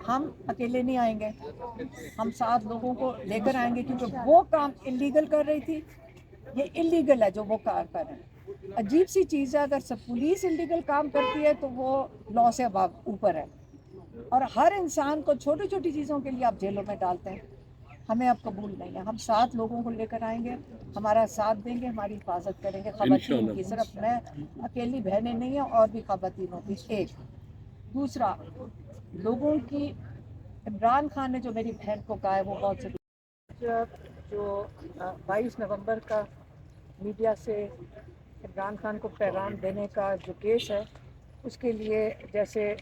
ہم اکیلے نہیں آئیں گے، ہم 7 لوگوں کو لے کر آئیں گے، کیونکہ وہ کام انلیگل کر رہی تھی، یہ انلیگل ہے جو وہ کار کر رہے ہیں۔ عجیب سی چیز ہے، اگر سب پولیس انلیگل کام کرتی ہے تو وہ لا سے اوپر ہے، اور ہر انسان کو چھوٹی چھوٹی چیزوں کے لیے آپ جیلوں میں ڈالتے ہیں۔ ہمیں اب قبول نہیں ہے، ہم 7 لوگوں کو لے کر آئیں گے، ہمارا ساتھ دیں گے، ہماری حفاظت کریں گے، خواتین کی، صرف میں اکیلی بہنیں نہیں ہیں، اور بھی خواتین ہوتی۔ ایک دوسرا، لوگوں کی، عمران خان نے جو میری بہن کو کہا ہے وہ بہت ضروری ہے۔ جو 22 نومبر کا میڈیا سے عمران خان کو پیغام دینے کا جو کیس ہے، اس کے لیے جیسے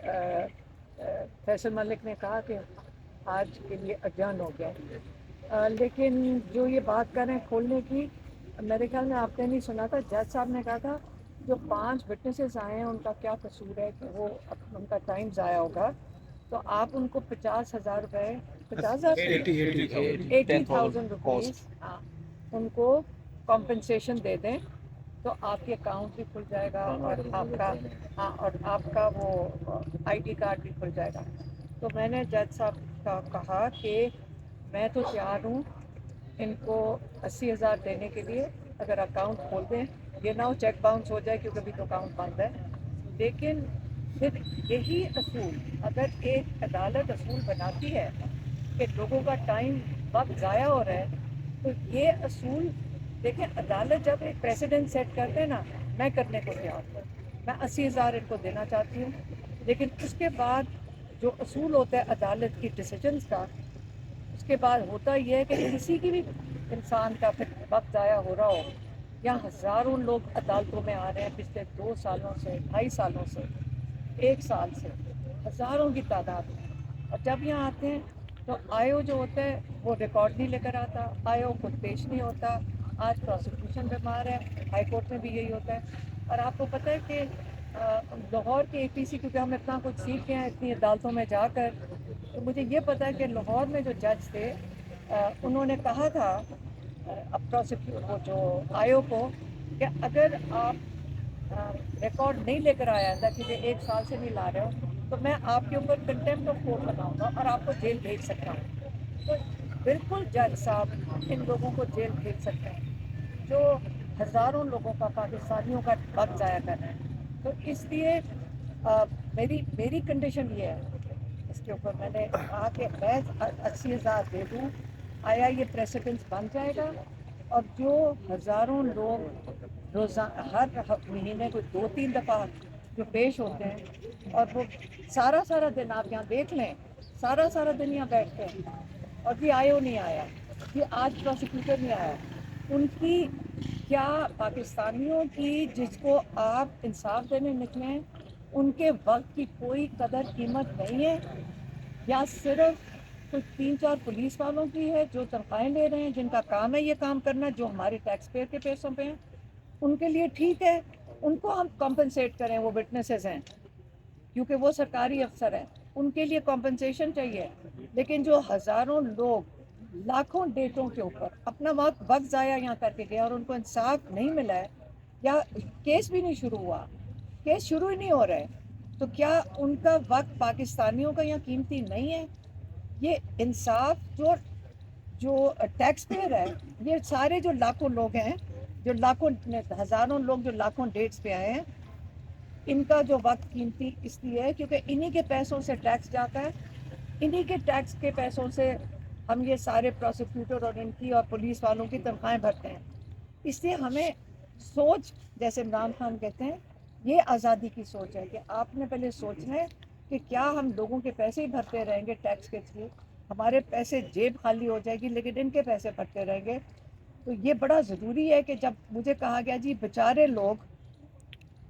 فیصل ملک نے کہا کہ آج کے لیے اجان ہو گیا، لیکن جو یہ بات کریں کھولنے کی، میرے خیال میں آپ نے نہیں سنا تھا، جج صاحب نے کہا تھا جو 5 وٹنسز آئے ہیں ان کا کیا قصور ہے کہ وہ ان کا ٹائم ضائع ہوگا، تو آپ ان کو 50,000 روپے، 80,000 روپیز ان کو کمپنسیشن دے دیں، تو آپ کے اکاؤنٹ بھی کھل جائے گا، اور آپ کا وہ آئی ڈی کارڈ بھی کھل جائے گا۔ تو میں نے جج صاحب کا کہا کہ میں تو تیار ہوں ان کو 80,000 دینے کے لیے، اگر اکاؤنٹ کھول دیں، یہ نہ ہو چیک باؤنس ہو جائے کیونکہ ابھی تو اکاؤنٹ بند ہے۔ لیکن پھر یہی اصول، اگر ایک عدالت اصول بناتی ہے کہ لوگوں کا ٹائم، وقت ضائع ہو رہا ہے، تو یہ اصول دیکھیں، عدالت جب ایک پریسیڈنٹ سیٹ کرتے ہیں نا، میں کرنے کو تیار ہوں، میں 80,000 ان کو دینا چاہتی ہوں، لیکن اس کے بعد جو اصول ہوتا ہے عدالت کی ڈیسیجنز کا، اس کے بعد ہوتا یہ ہے کہ کسی کی بھی انسان کا پھر وقت ضائع ہو رہا ہو، یا ہزاروں لوگ عدالتوں میں آ رہے ہیں پچھلے 2 سالوں سے، 2.5 سالوں سے، 1 سال سے، ہزاروں کی تعداد میں، اور جب یہاں آتے ہیں تو آئیو جو ہوتا ہے وہ ریکارڈ نہیں لے کر آتا، آئیو خود پیش نہیں ہوتا۔ آج پروسیکیوشن بیمار ہے، ہائی کورٹ میں بھی یہی ہوتا ہے، اور آپ کو پتہ ہے کہ لاہور کے اے پی سی، کیونکہ ہم اتنا کچھ سیکھے ہیں اتنی عدالتوں میں جا کر، تو مجھے یہ پتہ ہے کہ لاہور میں جو جج تھے، انہوں نے کہا تھا وہ جو آئیو کو، کہ اگر آپ ریکارڈ نہیں لے کر آیا تھا کیونکہ 1 سال سے نہیں لا رہے ہو، تو میں آپ کے اوپر کنٹیمپٹ آف کورٹ بناؤں گا اور آپ کو جیل بھیج سکتا ہوں۔ تو بالکل جج صاحب ان لوگوں کو جیل بھیج سکتے ہیں جو ہزاروں لوگوں کا، پاکستانیوں کا وقت ضائع کر رہے ہیں۔ تو اس لیے میری کنڈیشن یہ ہے، اس کے اوپر میں نے کہا کہ میں 80,000 دے دوں، آیا یہ پریسیڈنس بن جائے گا، اور جو ہزاروں لوگ روزانہ ہر مہینے کو 2-3 دفعہ جو پیش ہوتے ہیں، اور وہ سارا دن آپ یہاں دیکھ لیں، سارا دن یہاں بیٹھتے ہیں، اور بھی آئیو نہیں آیا، یہ آج پروسیکیوٹر نہیں آیا، ان کی کیا، پاکستانیوں کی جس کو آپ انصاف دینے نکلے ہیں، ان کے وقت کی کوئی قدر قیمت نہیں ہے، یا صرف کچھ 3-4 پولیس والوں کی ہے جو تنخواہیں لے رہے ہیں، جن کا کام ہے یہ کام کرنا، جو ہمارے ٹیکس پیئر کے پیسوں پہ ہیں، ان کے لیے ٹھیک ہے، ان کو ہم کمپنسیٹ کریں، وہ وٹنسز ہیں کیونکہ وہ سرکاری افسر ہیں، ان کے لیے کمپنسیشن چاہیے، لیکن جو ہزاروں لوگ لاکھوں ڈیٹوں کے اوپر اپنا وقت ضائع یہاں کر کے گیا اور ان کو انصاف نہیں ملا ہے، یا کیس بھی نہیں شروع ہوا، کیس شروع ہی نہیں ہو رہے، تو کیا ان کا وقت پاکستانیوں کا یہاں قیمتی نہیں ہے؟ یہ انصاف جو ٹیکس پیئر ہے، یہ سارے جو لاکھوں لوگ ہیں، جو ہزاروں لوگ جو لاکھوں ڈیٹس پہ آئے ہیں، ان کا جو وقت قیمتی اس لیے ہے کیونکہ انہی کے پیسوں سے ٹیکس جاتا ہے، انہی کے ٹیکس کے پیسوں سے ہم یہ سارے پروسیکیوٹر اور ان کی اور پولیس والوں کی تنخواہیں بھرتے ہیں۔ اس لیے ہمیں سوچ، جیسے عمران خان کہتے ہیں، یہ آزادی کی سوچ ہے کہ آپ نے پہلے سوچنا ہے کہ کیا ہم لوگوں کے پیسے ہی بھرتے رہیں گے ٹیکس کے تھرو، ہمارے پیسے جیب خالی ہو جائے گی، لیکن ان کے پیسے بھرتے رہیں گے۔ تو یہ بڑا ضروری ہے کہ جب مجھے کہا گیا جی بیچارے لوگ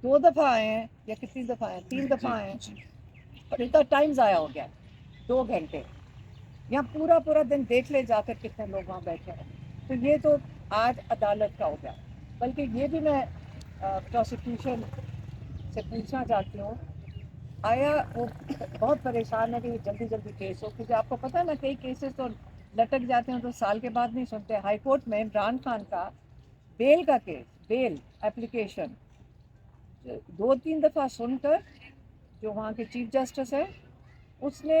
2 دفعہ آئے ہیں، یا کتنی دفعہ آئے ہیں، 3 دفعہ آئے ہیں، اور ان کا ٹائم ضائع ہو گیا 2 گھنٹے، یہاں پورا دن دیکھ لے جا کر کتنے لوگ وہاں بیٹھے ہیں۔ تو یہ تو آج عدالت کا ہو گیا، بلکہ یہ بھی میں پروسیکیوشن سے پوچھنا چاہتی ہوں، آیا وہ بہت پریشان ہے کہ جلدی کیس ہو، کیونکہ آپ کو پتہ ہے نا کئی کیسز تو لٹک جاتے ہیں تو سال کے بعد نہیں سنتے۔ ہائی کورٹ میں عمران خان کا بیل کا کیس، بیل اپلیکیشن 2-3 دفعہ سن کر، جو وہاں کے چیف جسٹس ہے، اس نے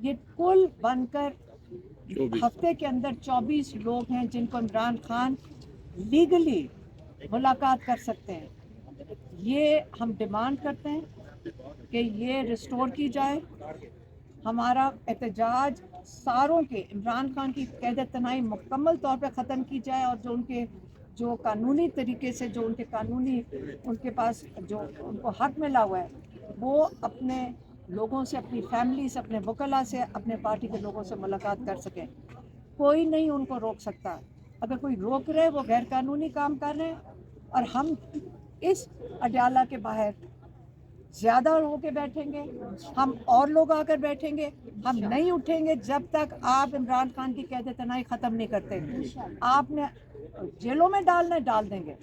یہ کل بن کر ہفتے کے اندر 24 لوگ ہیں جن کو عمران خان لیگلی ملاقات کر سکتے ہیں. یہ ہم ڈیمانڈ کرتے ہیں کہ یہ ریسٹور کی جائے. ہمارا احتجاج ساروں کے عمران خان کی قید تنہائی مکمل طور پہ ختم کی جائے اور جو ان کے جو قانونی طریقے سے جو ان کے پاس جو ان کو حق ملا ہوا ہے وہ اپنے لوگوں سے, اپنی فیملی سے, اپنے وکلا سے, اپنے پارٹی کے لوگوں سے ملاقات کر سکیں. کوئی نہیں ان کو روک سکتا. اگر کوئی روک رہے وہ غیر قانونی کام کر رہے ہیں. اور ہم اس اڈیالہ کے باہر زیادہ ہو کے بیٹھیں گے, ہم اور لوگ آ کر بیٹھیں گے, ہم نہیں اٹھیں گے جب تک آپ عمران خان کی قید تنہائی ختم نہیں کرتے. آپ نے جیلوں میں ڈالنا ہے ڈال دیں گے,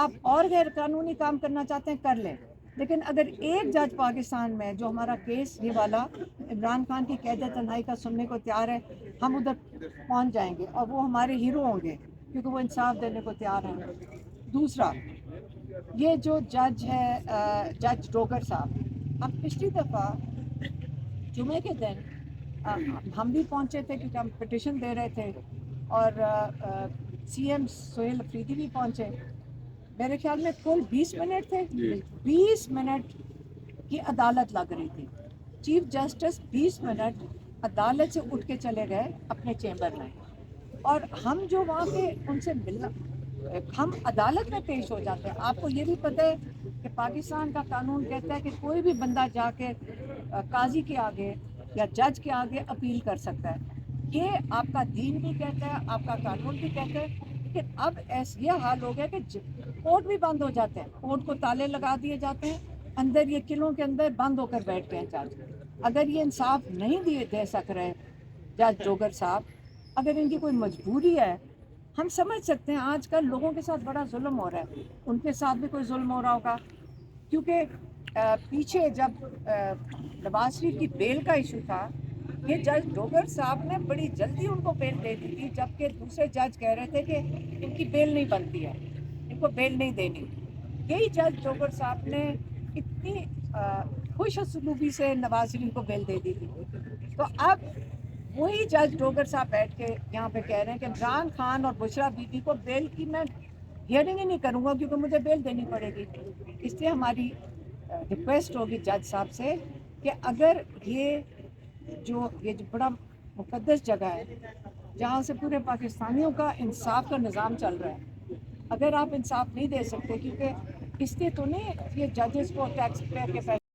آپ اور غیر قانونی کام کرنا چاہتے ہیں کر لیں, لیکن اگر ایک جج پاکستان میں جو ہمارا کیس یہ والا عمران خان کی قید تنہائی کا سننے کو تیار ہے, ہم ادھر پہنچ جائیں گے اور وہ ہمارے ہیرو ہوں گے کیونکہ وہ انصاف دینے کو تیار ہیں. دوسرا, یہ جو جج ہے جج ڈوگر صاحب, ہم پچھلی دفعہ جمعے کے دن ہم بھی پہنچے تھے کیونکہ ہم پٹیشن دے رہے تھے اور سی ایم سہیل افریدی بھی پہنچے. میرے خیال میں کل 20 منٹ تھے, 20 منٹ کی عدالت لگ رہی تھی. چیف جسٹس 20 منٹ عدالت سے اٹھ کے چلے گئے اپنے چیمبر میں, اور ہم جو وہاں پہ ان سے ملنا, ہم عدالت میں پیش ہو جاتے ہیں. آپ کو یہ بھی پتہ ہے کہ پاکستان کا قانون کہتا ہے کہ کوئی بھی بندہ جا کے قاضی کے آگے یا جج کے آگے اپیل کر سکتا ہے. یہ آپ کا دین بھی کہتا ہے, آپ کا قانون بھی کہتا ہے. لیکن اب یہ حال ہو گیا کہ کورٹ بھی بند ہو جاتے ہیں, کورٹ کو تالے لگا دیے جاتے ہیں, اندر یہ قلعوں کے اندر بند ہو کر بیٹھ گئے ہیں جج. اگر یہ انصاف نہیں دے سک رہے جج ڈوگر صاحب, اگر ان کی کوئی مجبوری ہے, ہم سمجھ سکتے ہیں آج کل لوگوں کے ساتھ بڑا ظلم ہو رہا ہے, ان کے ساتھ بھی کوئی ظلم ہو رہا ہوگا. کیونکہ پیچھے جب نواز شریف کی بیل کا ایشو تھا, یہ جج ڈوگر صاحب نے بڑی جلدی ان کو بیل دے دی تھی, جبکہ دوسرے جج کہہ رہے تھے کہ ان کی بیل نہیں بنتی ہے, ان کو بیل نہیں دینی. یہی جج ڈوگر صاحب نے اتنی خوش اسلوبی سے نواز شریف کو بیل دے دی تھی. تو اب وہی جج ڈوگر صاحب بیٹھ کے یہاں پہ کہہ رہے ہیں کہ عمران خان اور بشرا بی بی کو بیل کی میں ہیئرنگ ہی نہیں کروں گا کیونکہ مجھے بیل دینی پڑے گی. اس لیے ہماری ریکویسٹ ہوگی جج صاحب سے کہ اگر یہ جو بڑا مقدس جگہ ہے جہاں سے پورے پاکستانیوں کا انصاف کا نظام چل رہا ہے, اگر آپ انصاف نہیں دے سکتے, کیونکہ اس لیے تو نہیں یہ ججز کو ٹیکس پیئر کے پیسے